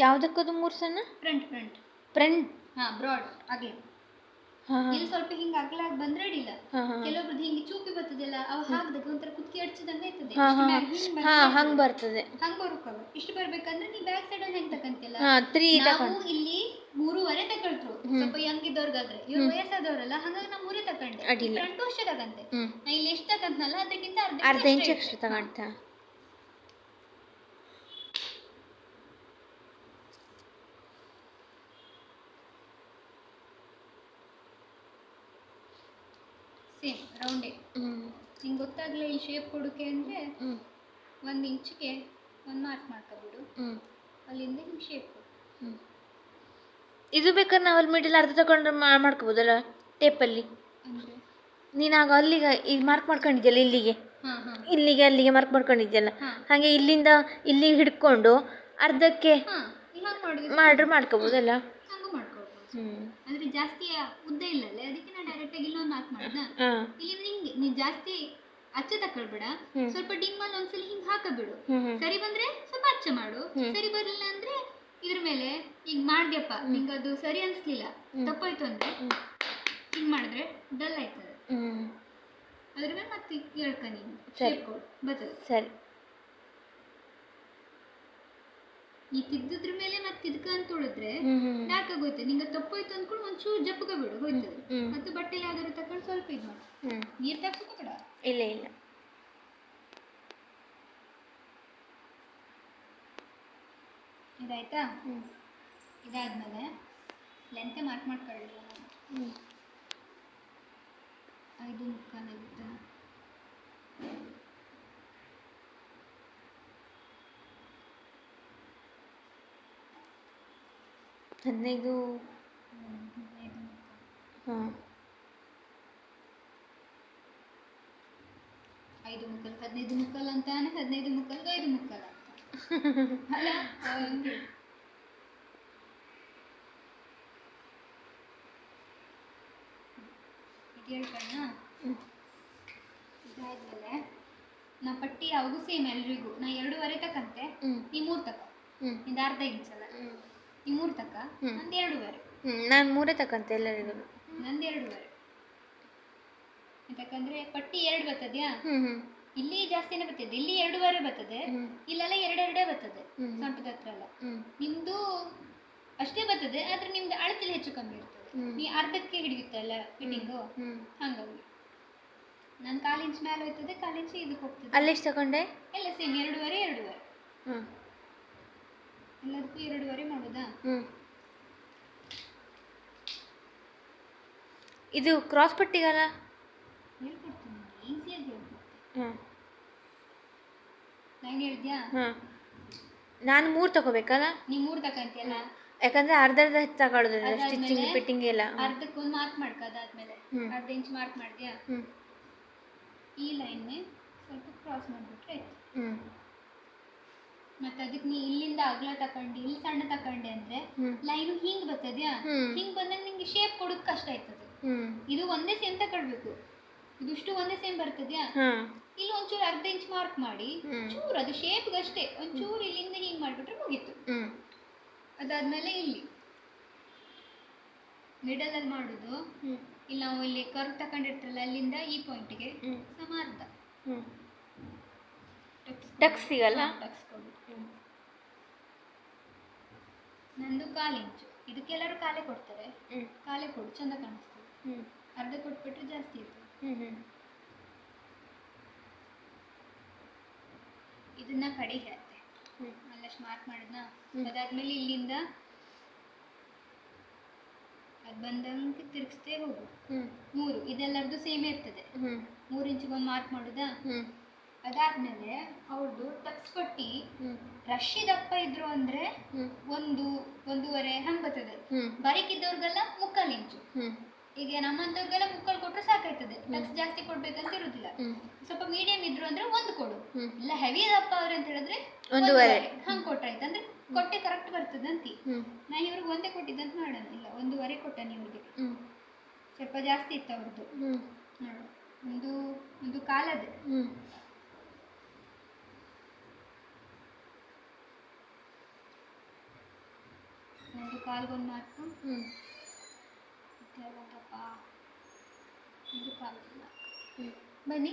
ಯಾವುದಕ್ಕದು 3 ಸಣ್ಣ? Front broad ಆಗಲಿ. ಇಲ್ಲಿ ಸ್ವಲ್ಪ ಹಿಂಗೆ ಅಗಲಾಗಿ ಬಂದ್ರೆ ಅಡಿಲ್ಲ. ಕೆಲವೊಬ್ರದ್ದು ಹಿಂಗೆ ಚೂಪಿ ಬರ್ತದಲ್ಲ, ಅವು ಹಾಕ್ದಾಗ ಒಂಥರ ಕುತ್ತಿ ಅಡ್ಚಿದಂಗೆ ಆಯ್ತದೆ. ಹಂಗೆ ಬರ್ತದೆ. ಹಂಗೆ ಬರುಕಲ್ಲ. ಇಷ್ಟು ಬರ್ಬೇಕಂದ್ರೆ ನೀ ಬ್ಯಾಕ್ ಸೈಡ್ ಅಲ್ಲಿ ಹೆಂಗೆ ತಕಂತಿಲ್ಲ. ನಾವು ಇಲ್ಲಿ 3.5 ತಕೊಳ್ತ್ರು ಸ್ವಲ್ಪ ಯಂಗ್ ಇದ್ದವ್ರಿಗಾದ್ರೆ. ಇವ್ರು ವಯಸ್ಸಾದವ್ರಲ್ಲ, ಹಂಗಾಗಿ ನಾವು 3 ತಕೊಂಡೆ. ಫ್ರಂಟ್ ಅಷ್ಟೇ ತಗಂತೆ. ನಾ ಇಲ್ಲಿ ಎಷ್ಟು ತಕಂತನಲ್ಲ ಅದಕ್ಕಿಂತ ಅರ್ಧ ಇಂಚ್ ಎಕ್ಸ್ಟ್ರಾ ತಗೊಂತ. ಸೇಮ್ ರೌಂಡೇ. ನಿಂಗೆ ಗೊತ್ತಾಗಲ್ಲ ಈ ಶೇಪ್ ಕೊಡೋಕೆ ಅಂದರೆ 1 ಇಂಚಿಗೆ 1 ಮಾರ್ಕ್ ಮಾಡ್ಕೊಬಿಡು. ಅಲ್ಲಿಂದ ಹಿಂಗೆ ಶೇಪ್ ಕೊಡು. ಇದು ಬೇಕಾದ್ರೆ ನಾವು ಅಲ್ಲಿ ಮಿಡಲ್ ಅರ್ಧ ತಗೊಂಡ್ರೆ ಮಾಡ್ಕೋಬೋದಲ್ಲ ಟೇಪಲ್ಲಿ. ನೀನು ಆಗ ಅಲ್ಲಿಗೆ ಈಗ ಮಾರ್ಕ್ ಮಾಡ್ಕೊಂಡಿದ್ಯಲ್ಲ ಇಲ್ಲಿಗೆ ಅಲ್ಲಿಗೆ ಮಾರ್ಕ್ ಮಾಡ್ಕೊಂಡಿದ್ಯಲ್ಲ, ಹಾಗೆ ಇಲ್ಲಿಂದ ಇಲ್ಲಿಗೆ ಹಿಡ್ಕೊಂಡು ಅರ್ಧಕ್ಕೆ ಮಾಡ್ಕೋಬೋದಲ್ಲ. ಅಂದ್ರೆ ಜಾಸ್ತಿ ಉದ್ದ ಇಲ್ಲಲ್ಲ, ಅದಕ್ಕೆ ನಾನು ಡೈರೆಕ್ಟ್ ಆಗಿ ಇಲ್ಲೊಂದು ಮಾರ್ಕ್ ಮಾಡ್ದ. ಇಲ್ಲಿ ಹಿಂಗೆ ನೀನು ಜಾಸ್ತಿ ಅಚ್ಚ ತಕೊಳ್ಬೇಡ, ಸ್ವಲ್ಪ ಡಿಮ್ಮಲ್ಲಿ ಒಂದ್ಸಲ ಹಿಂಗೆ ಹಾಕಬಿಡು. ಸರಿ ಬಂದ್ರೆ ಸ್ವಲ್ಪ ಅಚ್ಚ ಮಾಡು, ಸರಿ ಬರ್ಲಿಲ್ಲ ಅಂದ್ರೆ ಇದ್ರ ಮೇಲೆ ಈಗ ಮಾಡ್ದ್ಯಪ್ಪ ನಿಂಗೆ ಅದು ಸರಿ ಅನ್ಸ್ಲಿಲ್ಲ, ತಪ್ಪಾಯ್ತು ಅಂದ್ರೆ ಹಿಂಗೆ ಮಾಡಿದ್ರೆ ಡಲ್ ಆಯ್ತದೆ. ಅದ್ರ ಮೇಲೆ ಮತ್ತೆ ಹೇಳ್ಕ ನೀನು ಬರ್ತದೆ. ಸರಿ, ಈ ತಿದ್ದುದ್ರ ಮೇಲೆ ಮತ್ತೆ ಇದಕ್ಕ ಅಂತ ಉಳಿದ್ರೆ ಡಾರ್ಕ್ ಆಗೋಯ್ತದೆ. ನಿಂಗೆ ತಪ್ಪೋಯ್ತು ಅಂದ್ಕೊಂಡು ಒಂಚೂರು ಜಪ್ಪಗ ಬಿಡು, ಹೋಯ್ತದೆ. ಮತ್ತೆ ಬಟ್ಟೆ ಯಾವ್ದಾರು ತಕೊಂಡು ಸ್ವಲ್ಪ ಇದು ಮಾಡಿ ನೀರು ತಕ್ಕೋಬೇಡ. ಇಲ್ಲ ಇದಾಯ್ತಾ? ಇದಾದ್ಮೇಲೆ ಲೆಂತೆ ಮಾರ್ಕ್ ಮಾಡ್ಕೊಳ್ಳಿ. 5 ಮುಕ್ಕಾಲು ಆಗುತ್ತಾ? ಹದಿನೈದು. 5 ಮುಕ್ಕಾಲು 15 ಮುಕ್ಕಾಲು ಅಂತಾನೆ, 15 ಮುಕ್ಕಾಲು 5 ಮುಕ್ಕಾಲು ಅಂತ ಅಲ್ಲ. ಇದು ಹೇಳ್ಕಣ್ಣ. ಇದಾದ್ಮೇಲೆ ನಾ ಪಟ್ಟಿ ಯಾವುದು ಸೇಮ್ ಎಲ್ರಿಗೂ ನಾ 2.5 ತಕಂತೆ, ನೀ 3 ತಕ. ಇದು ಅರ್ಧ ಇಂಚಲ್ಲ, ನೀ 3 ತಕ, ನಂದು 2.5. ನಾನು 3 ತಕಂತೆ ಎಲ್ಲರಿಗೂ. ನಂದು 2.5 ಯಾಕಂದ್ರೆ ಪಟ್ಟಿ 2 ಬರ್ತದ್ಯಾ, ಇಲ್ಲಿ ಜಾಸ್ತಿನೇ ಬರ್ತದೆ. ಇಲ್ಲಿ 2.5 ಬರ್ತದೆ, ಇಲ್ಲೆಲ್ಲ 2.2 ಬರ್ತದೆ ಸೊಂಟದ ಹತ್ರ ಎಲ್ಲ. ನಿಮ್ದು ಅಷ್ಟೇ ಬರ್ತದೆ, ಆದ್ರೆ ನಿಮ್ದು ಅಳತೆಲಿ ಹೆಚ್ಚು ಕಮ್ಮಿ ಇರ್ತದೆ. ನೀ ಅರ್ಧಕ್ಕೆ ಹಿಡಿಯುತ್ತಲ್ಲ ಫಿಟ್ಟಿಂಗು, ಹಂಗಾಗಿ ನಾನು 1/4 ಇಂಚ್ ಮೇಲೆ ಹೋಯ್ತದೆ, 1/4 ಇಂಚ್ ಇದಕ್ಕೆ ಹೋಗ್ತದೆ. ಅಲ್ಲೆಷ್ಟು ತಗೊಂಡೆ? ಎಲ್ಲ ಸೇಮ್ 2.5 ಎಲ್ಲದಕ್ಕೂ 2.5 ಮಾಡೋದಾ? ಇದು ಕ್ರಾಸ್ ಪಟ್ಟಿಗಲ್ಲ? ಹೇಳ್ಕೊಡ್ತೀನಿ, ಈಸಿಯಾಗಿ ಹೇಳ್ಕೊಡ್ತೀನಿ. ನಾನು ಹೇಳಿದ್ಯಾ? ನಾನು 3 ತಗೋಬೇಕಲ್ಲ? ನೀ 3 ತಗೊಂತಿಯಲ್ಲ, ಯಾಕಂದ್ರೆ ಅರ್ಧ ತಗೊಳ್ಳೋದಿಲ್ಲ ಸ್ಟಿಚಿಂಗ್ ಫಿಟ್ಟಿಂಗ್ ಎಲ್ಲ. ಅರ್ಧಕ್ಕೆ ಒಂದು ಮಾರ್ಕ್ ಮಾಡ್ಕ. ಅದಾದ್ಮೇಲೆ ಅರ್ಧ ಇಂಚ್ ಮಾರ್ಕ್ ಮಾಡಿದ್ಯಾ, ಈ ಲೈನ್ನೇ ಸ್ವಲ್ಪ ಕ್ರಾಸ್ ಮಾಡಿಬಿಟ್ರೆ ಆಯ್ತು. ಮತ್ತೆ ಅದಕ್ಕೆ ನೀ ಇಲ್ಲಿಂದ ಅಗಲ ತಕೊಂಡಿ ಇಲ್ಲಿ ಸಣ್ಣ ತಕೊಂಡೆ ಅಂದ್ರೆ ಲೈನು ಹಿಂಗ್ ಬರ್ತದ್ಯಾ, ಹಿಂಗ್ ಬಂದಾಗ ನಿಂಗೆ ಶೇಪ್ ಕೊಡೋದು ಕಷ್ಟ ಆಯ್ತದೆ. ಇದು ಒಂದೇ ಸೇಮ್ ತಕೊಳ್ಬೇಕು, ಇದಿಷ್ಟು ಒಂದೇ ಸೇಮ್ ಬರ್ತದ್ಯಾ. ಇಲ್ಲಿ ಒಂಚೂರು ಅರ್ಧ ಇಂಚ್ ಮಾರ್ಕ್ ಮಾಡಿ ಚೂರು ಅದು ಶೇಪ್ಗಷ್ಟೇ ಒಂಚೂರು ಇಲ್ಲಿಂದ ಹಿಂಗ್ ಮಾಡಿಬಿಟ್ರೆ ಮುಗೀತು. ಅದಾದ್ಮೇಲೆ ಇಲ್ಲಿ ಮಿಡಲ್ ಅಲ್ಲಿ ಮಾಡುದು, ಇಲ್ಲಿ ನಾವು ಇಲ್ಲಿ ಕರ್ವ್ ತಕೊಂಡಿರ್ತಾರಲ್ಲ ಅಲ್ಲಿಂದ ಈ ಪಾಯಿಂಟ್ಗೆ ಸಮ ಅರ್ಧ ಟಕ್ಸ್ ಸಿಗಲ್ಲ. ಟಕ್ಸ್ ಕೊಡು. ನಂದು 1/4 ಇಂಚು, ಇದಕ್ಕೆಲ್ಲರೂ ಕಾಲೇ ಕೊಡ್ತಾರೆ, ಕಾಲೇ ಕೊಡು ಚಂದ ಕಾಣಿಸ್ತದೆ. ಅರ್ಧ ಕೊಟ್ಬಿಟ್ರೆ ಜಾಸ್ತಿ ಇರ್ತದೆ. ಇದನ್ನ ಕಡೆಗೆ ಹಾಕ್ತೆ, ಅಲ್ಲಷ್ಟು ಮಾರ್ಕ್ ಮಾಡಿದ್ನ. ಅದಾದ್ಮೇಲೆ ಇಲ್ಲಿಂದ ಅದು ಬಂದಂಗೆ ತಿರುಗಿಸ್ತೇ ಹೋಗು. 3 ಇದೆಲ್ಲರದು ಸೇಮ್ ಇರ್ತದೆ. 3 ಇಂಚಿಗೆ ಒಂದು ಮಾರ್ಕ್ ಮಾಡುದಾ. ಅದಾದ್ಮೇಲೆ ಅವ್ರದ್ದು ಟಕ್ಸ್ ಪಟ್ಟಿ ರಶಿ ದಪ್ಪ ಇದ್ರು ಅಂದ್ರೆ 1.5 ಹಂಗೆ ಬರ್ತದೆ. ಬರೀಕಿದ್ದವ್ರಿಗೆಲ್ಲ 3/4 ಇಂಚು. ಈಗ ನಮ್ಮಂತವ್ರಿಗೆಲ್ಲ 3/4 ಕೊಟ್ರೆ ಸಾಕಾಯ್ತದೆ, ಟಕ್ಸ್ ಜಾಸ್ತಿ ಕೊಡ್ಬೇಕಂತ ಇರುದಿಲ್ಲ. ಸ್ವಲ್ಪ ಮೀಡಿಯಂ ಇದ್ರು ಅಂದ್ರೆ 1 ಕೊಡು, ಇಲ್ಲ ಹೆವಿ ದಪ್ಪ ಅವ್ರೆ ಅಂತ ಹೇಳಿದ್ರೆ 1.5 ಹಂಗೆ ಕೊಟ್ರಾಯ್ತು. ಅಂದ್ರೆ ಕೊಟ್ಟೆ ಕರೆಕ್ಟ್ ಬರ್ತದೆ ಅಂತಿ. ನಾ ಇವ್ರಿಗೆ 1 ಕೊಟ್ಟಿದ್ದಂತ ಮಾಡೋಣ, ಇಲ್ಲ 1.5 ಕೊಟ್ಟಾನೆ ಇವ್ರಿಗೆ. ಸ್ವಲ್ಪ ಜಾಸ್ತಿ ಇತ್ತು ಅವ್ರದ್ದು, ನೋಡು 1.25 ಅದೇ. ಕಾಲ್ಗೊಂದು ಮಾರ್ಕು ಹ್ಞೂ ಯಾವತ್ತಪ್ಪ ಇದು ಕಾಲ್ಗೊಂದು ಮಾರ್ಕು ಹ್ಞೂ ಬನ್ನಿ